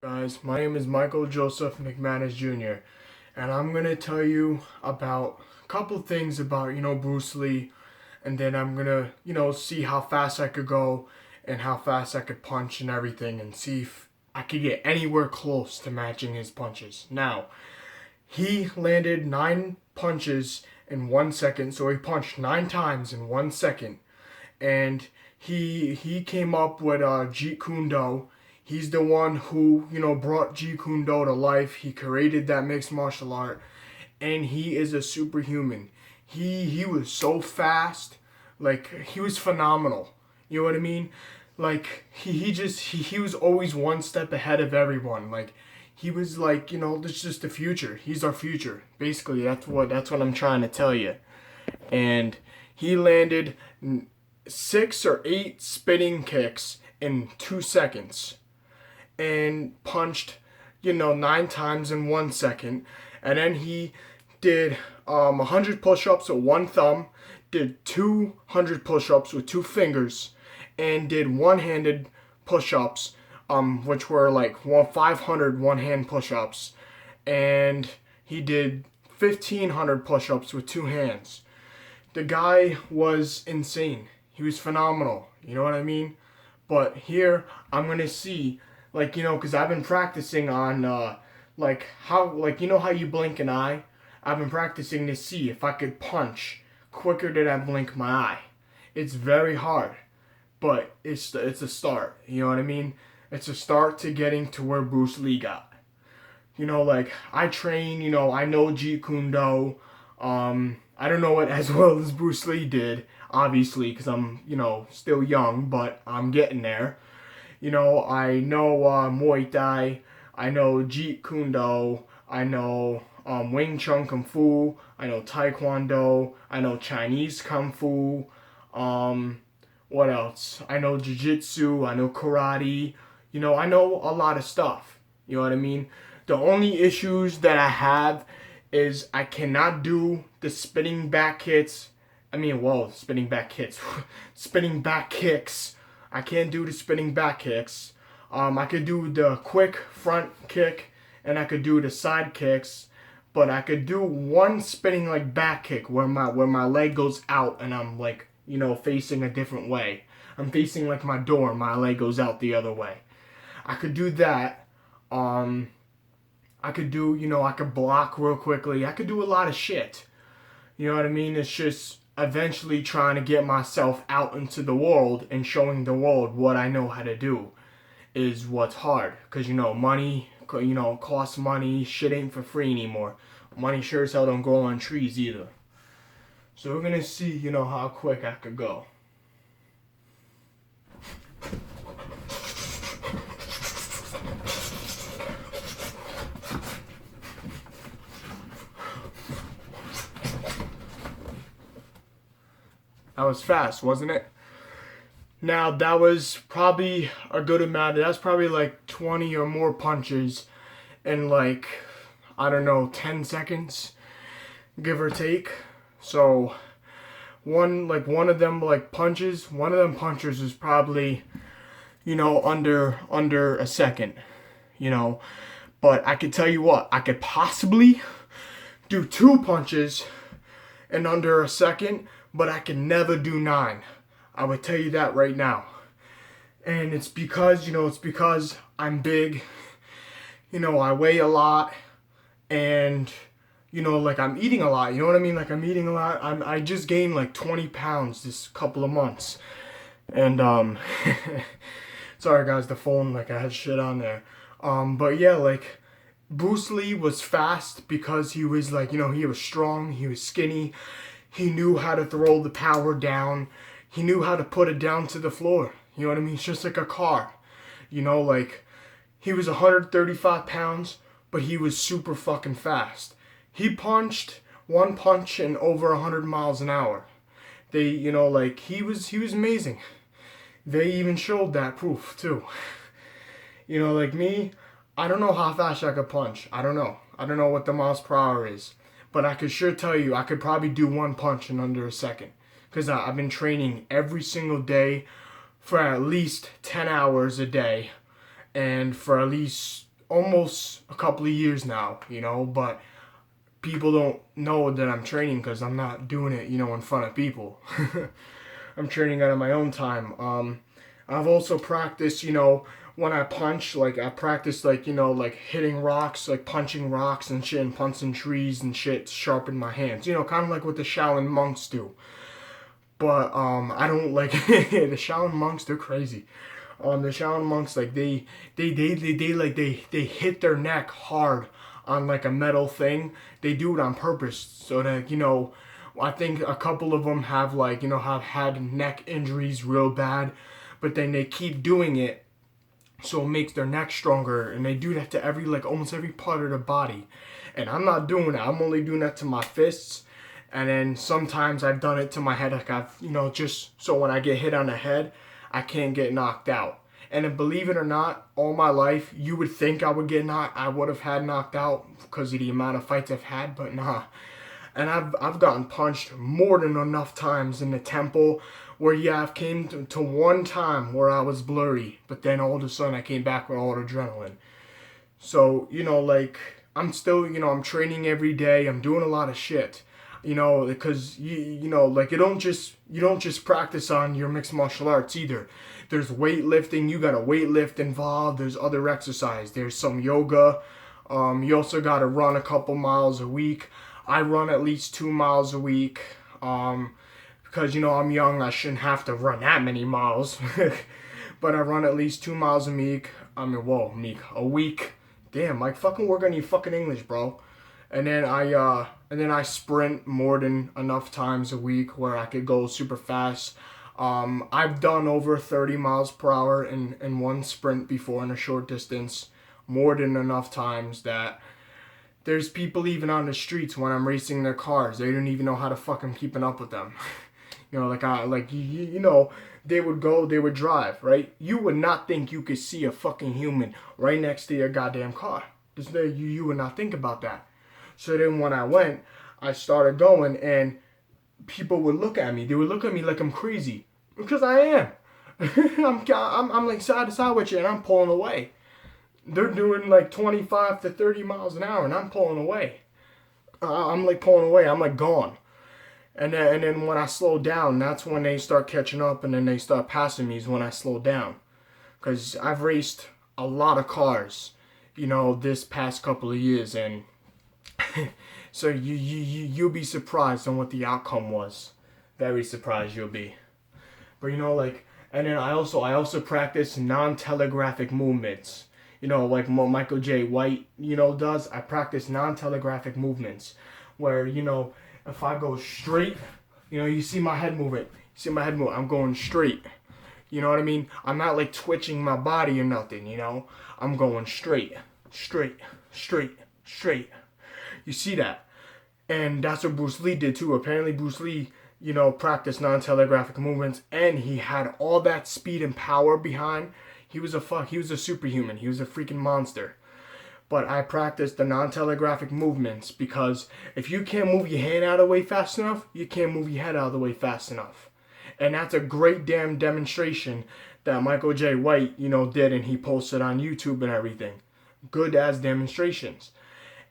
Guys, my name is Michael Joseph McManus Jr. and I'm gonna tell you about a couple things about Bruce Lee, and then I'm gonna see how fast I could go and how fast I could punch and everything, and see if I could get anywhere close to matching his punches. Now, he landed 9 punches in 1 second, so he punched 9 times in 1 second, and he came up with Jeet Kune Do. He's the one who, brought Jeet Kune Do to life. He created that mixed martial art, and he is a superhuman. He was so fast, like he was phenomenal. You know what I mean? Like he was always one step ahead of everyone. Like he was like, this is just the future. He's our future. Basically, that's what I'm trying to tell you. And he landed 6 or 8 spinning kicks in 2 seconds and punched 9 times in 1 second. And then he did 100 push-ups with one thumb, did 200 push-ups with 2 fingers, and did one-handed push-ups, which were like 500 one-hand push-ups, and he did 1,500 push-ups with 2 hands. The guy was insane. He was phenomenal. You know what I mean? But here I'm gonna see, because I've been practicing on, how you blink an eye. I've been practicing to see if I could punch quicker than I blink my eye. It's very hard, but it's a start. You know what I mean? It's a start to getting to where Bruce Lee got. I train. I know Jeet Kune Do. I don't know it as well as Bruce Lee did, obviously, because I'm, still young, but I'm getting there. I know Muay Thai, I know Jeet Kune Do, I know Wing Chun Kung Fu, I know Taekwondo, I know Chinese Kung Fu, what else? I know Jiu-Jitsu, I know Karate, I know a lot of stuff, you know what I mean? The only issues that I have is I cannot do the spinning back hits. Spinning back hits. Spinning back kicks. I can't do the spinning back kicks. I could do the quick front kick, and I could do the side kicks, but I could do one spinning back kick where my leg goes out and I'm facing a different way. I'm facing my door, my leg goes out the other way. I could do that. I could do, I could block real quickly. I could do a lot of shit. You know what I mean? It's just eventually trying to get myself out into the world and showing the world what I know how to do is what's hard. Because, money, costs money. Shit ain't for free anymore. Money sure as hell don't grow on trees either. So we're going to see, how quick I could go. That was fast, wasn't it? Now, that was probably a good amount. That's probably 20 or more punches in 10 seconds, give or take. So, one of them punches is probably, under a second, But I could tell you what, I could possibly do 2 punches in under a second, but I can never do 9. I would tell you that right now. And it's because, I'm big, I weigh a lot, and, I'm eating a lot, you know what I mean? I'm eating a lot. I just gained 20 pounds this couple of months. And, sorry guys, the phone, I had shit on there. But yeah, Bruce Lee was fast because he was he was strong, he was skinny. He knew how to throw the power down. He knew how to put it down to the floor. You know what I mean? It's just like a car. He was 135 pounds, but he was super fucking fast. He punched one punch in over 100 miles an hour. He was amazing. They even showed that proof too. Me, I don't know how fast I could punch. I don't know. I don't know what the miles per hour is. But I could sure tell you I could probably do 1 punch in under a second. Because I've been training every single day for at least 10 hours a day. And for at least almost a couple of years now, but people don't know that I'm training because I'm not doing it, in front of people. I'm training out of my own time. I've also practiced, when I punch, like I practice, like, like hitting rocks, like punching rocks and shit, and punching trees and shit to sharpen my hands. Kind of like what the Shaolin monks do. But I don't like the Shaolin monks. They're crazy. The Shaolin monks, like they hit their neck hard on like a metal thing. They do it on purpose so that I think a couple of them have like have had neck injuries real bad, but then they keep doing it so it makes their neck stronger, and they do that to almost every part of their body. And I'm not doing that. I'm only doing that to my fists. And then sometimes I've done it to my head, like I've, just so when I get hit on the head, I can't get knocked out. And then, believe it or not, all my life, you would think I would have had knocked out because of the amount of fights I've had, but nah. And I've gotten punched more than enough times in the temple where, yeah, I've came to one time where I was blurry, but then all of a sudden I came back with all the adrenaline. So, like, I'm still, I'm training every day. I'm doing a lot of shit. Because like you don't just practice on your mixed martial arts either. There's weightlifting. You got to weightlift involved. There's other exercise. There's some yoga. You also got to run a couple miles a week. I run at least 2 miles a week. Because I'm young, I shouldn't have to run that many miles. But I run at least 2 miles a week. A week. Damn, like fucking work on your fucking English, bro. And then I sprint more than enough times a week where I could go super fast. I've done over 30 miles per hour in one sprint before in a short distance, more than enough times that there's people even on the streets when I'm racing their cars. They don't even know how to fucking keeping up with them. They would drive, right? You would not think you could see a fucking human right next to your goddamn car. You would not think about that. So then when I went, I started going, and people would look at me. They would look at me like I'm crazy, because I am. I'm like side to side with you, and I'm pulling away. They're doing like 25 to 30 miles an hour, and I'm pulling away. I'm like pulling away. I'm like gone. And then when I slow down, that's when they start catching up, and then they start passing me is when I slow down. Because I've raced a lot of cars, this past couple of years, and so you'll be surprised on what the outcome was. Very surprised you'll be. But and then I also practice non-telegraphic movements. Like what Michael J. White, does. I practice non-telegraphic movements where, if I go straight, you see my head movement. I'm going straight. You know what I mean? I'm not like twitching my body or nothing, I'm going straight, straight, straight, straight. You see that? And that's what Bruce Lee did too. Apparently Bruce Lee, practiced non-telegraphic movements, and he had all that speed and power behind. He was a superhuman. He was a freaking monster. But I practiced the non-telegraphic movements because if you can't move your hand out of the way fast enough, you can't move your head out of the way fast enough. And that's a great damn demonstration that Michael J. White, did, and he posted on YouTube and everything. Good as demonstrations.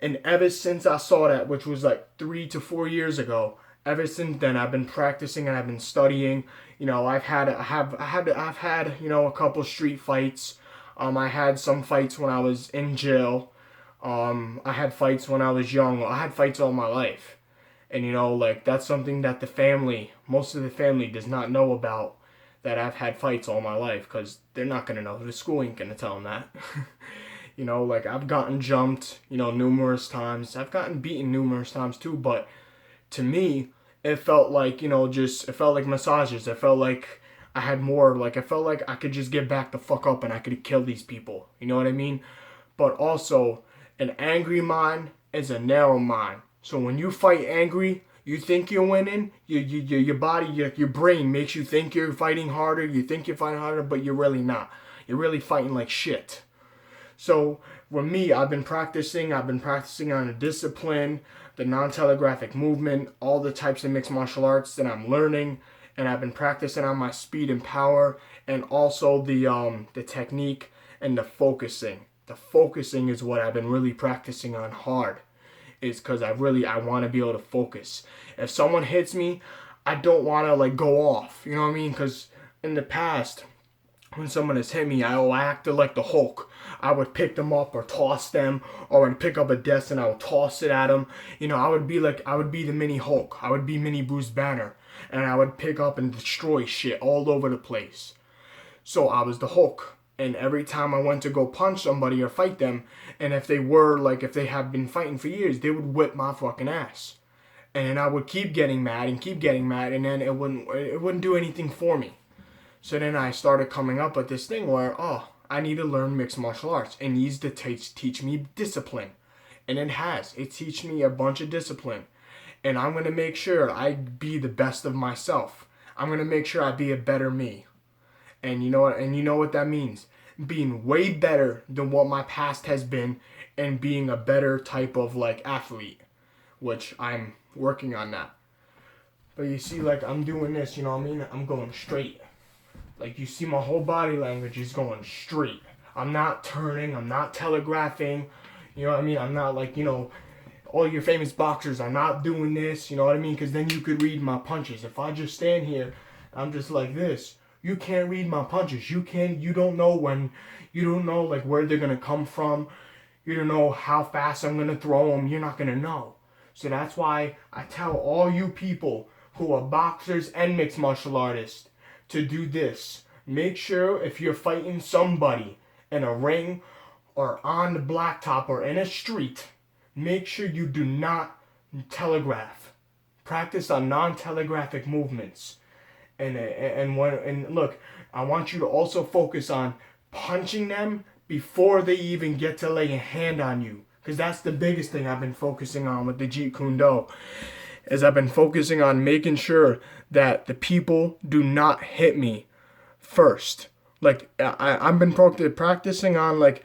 And ever since I saw that, which was like 3 to 4 years ago, ever since then I've been practicing and I've been studying. I've had a couple street fights. I had some fights when I was in jail. I had fights when I was young. I had fights all my life. And that's something that most of the family does not know about, that I've had fights all my life, because they're not going to know. The school ain't going to tell them that. I've gotten jumped, numerous times. I've gotten beaten numerous times too, but to me, it felt like, it felt like massages. It felt like I had more, I felt like I could just get back the fuck up and I could kill these people. You know what I mean? But also, an angry mind is a narrow mind. So when you fight angry, you think you're winning. Your body, your brain makes you think you're fighting harder. You think you're fighting harder, but you're really not. You're really fighting like shit. So with me, I've been practicing on the discipline, the non-telegraphic movement, all the types of mixed martial arts that I'm learning, and I've been practicing on my speed and power, and also the technique and the focusing. The focusing is what I've been really practicing on hard. Is because I want to be able to focus. If someone hits me, I don't want to like go off. You know what I mean? Because in the past, when someone has hit me, I acted like the Hulk. I would pick them up or toss them, or I'd pick up a desk and I would toss it at them. You know, I would be the mini Hulk. I would be mini Bruce Banner, and I would pick up and destroy shit all over the place. So I was the Hulk. And every time I went to go punch somebody or fight them, and if they had been fighting for years, they would whip my fucking ass. And then I would keep getting mad, and then it wouldn't do anything for me. So then I started coming up with this thing where, I need to learn mixed martial arts. It needs to teach me discipline. And it has. It teaches me a bunch of discipline. And I'm going to make sure I be the best of myself. I'm going to make sure I be a better me. And you know what that means? Being way better than what my past has been, and being a better type of like athlete, which I'm working on that. But you see, like, I'm doing this, you know what I mean? I'm going straight. Like, you see my whole body language is going straight. I'm not turning, I'm not telegraphing, you know what I mean? I'm not like, all your famous boxers, I'm not doing this, you know what I mean? Because then you could read my punches. If I just stand here, I'm just like this. You can't read my punches. You don't know like where they're going to come from. You don't know how fast I'm going to throw them. You're not going to know. So that's why I tell all you people who are boxers and mixed martial artists to do this. Make sure if you're fighting somebody in a ring or on the blacktop or in a street, make sure you do not telegraph. Practice on non-telegraphic movements. And look, I want you to also focus on punching them before they even get to lay a hand on you. Because that's the biggest thing I've been focusing on with the Jeet Kune Do. Is I've been focusing on making sure that the people do not hit me first. Like, I've been practicing on like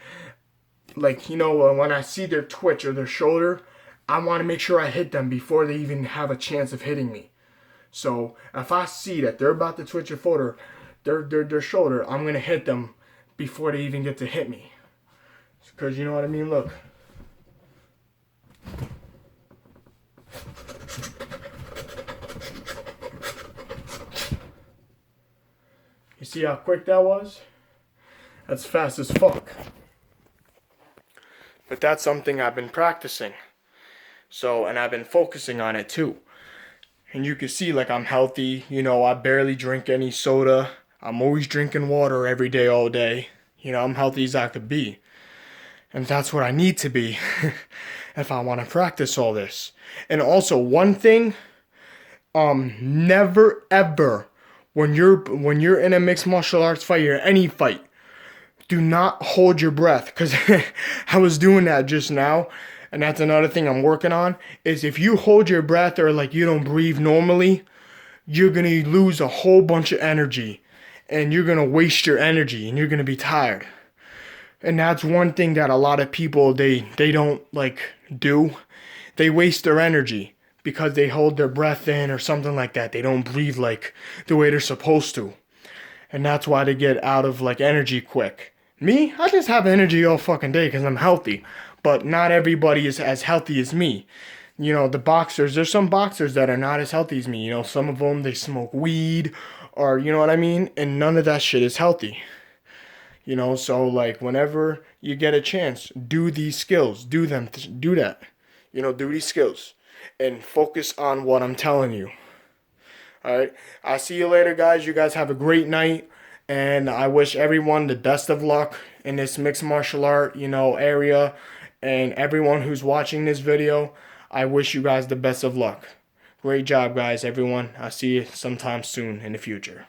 when I see their twitch or their shoulder, I want to make sure I hit them before they even have a chance of hitting me. So if I see that they're about to twitch their shoulder, I'm going to hit them before they even get to hit me. Because you know what I mean? Look. You see how quick that was? That's fast as fuck. But that's something I've been practicing. So, and I've been focusing on it too. And you can see, like, I'm healthy. I barely drink any soda. I'm always drinking water every day, all day. I'm healthy as I could be. And that's what I need to be if I want to practice all this. And also, one thing, never ever, when you're in a mixed martial arts fight or any fight, do not hold your breath. Because I was doing that just now. And that's another thing I'm working on, is if you hold your breath or like you don't breathe normally, you're going to lose a whole bunch of energy. And you're going to waste your energy and you're going to be tired. And that's one thing that a lot of people, they don't like do. They waste their energy because they hold their breath in or something like that. They don't breathe like the way they're supposed to. And that's why they get out of like energy quick. Me, I just have energy all fucking day because I'm healthy. But not everybody is as healthy as me. The boxers, there's some boxers that are not as healthy as me. Some of them, they smoke weed or, you know what I mean? And none of that shit is healthy. So like whenever you get a chance, do these skills. Do that. Do these skills. And focus on what I'm telling you. Alright? I'll see you later, guys. You guys have a great night. And I wish everyone the best of luck in this mixed martial art, area. And everyone who's watching this video, I wish you guys the best of luck. Great job, guys, everyone. I'll see you sometime soon in the future.